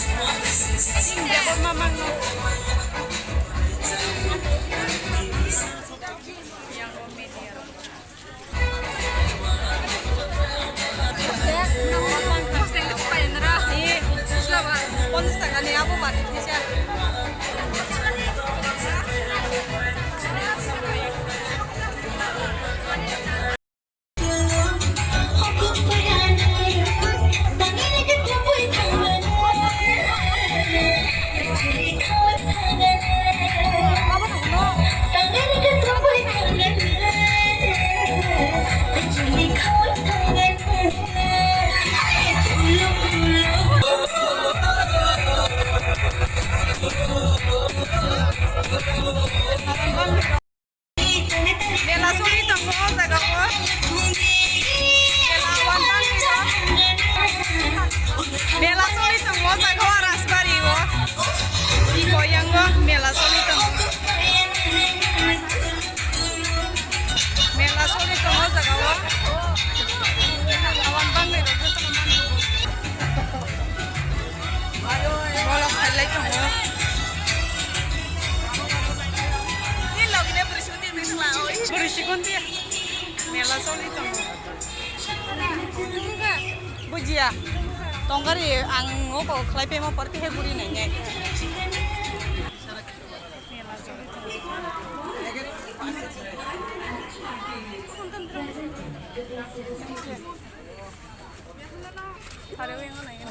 Hindi ko mamang no. Yang media. Pasti itu kayak nerah. Iya, sudah pak. Konstan kan ya aku pak. Bisa. Bela suri tunggu jaga ko. Bela wantang ko. Bela suri tunggu jaga ko rasbari ko. Iko yang ko bela suri tunggu. Bela suri tunggu jaga ko. Wantang ni ko teman. Ayo, bola highlight tunggu. Berisikuan dia, mela solito. Bujia, tonggari ang ngoko klay pe mo parti he guri nenge. Hari ini mana ya?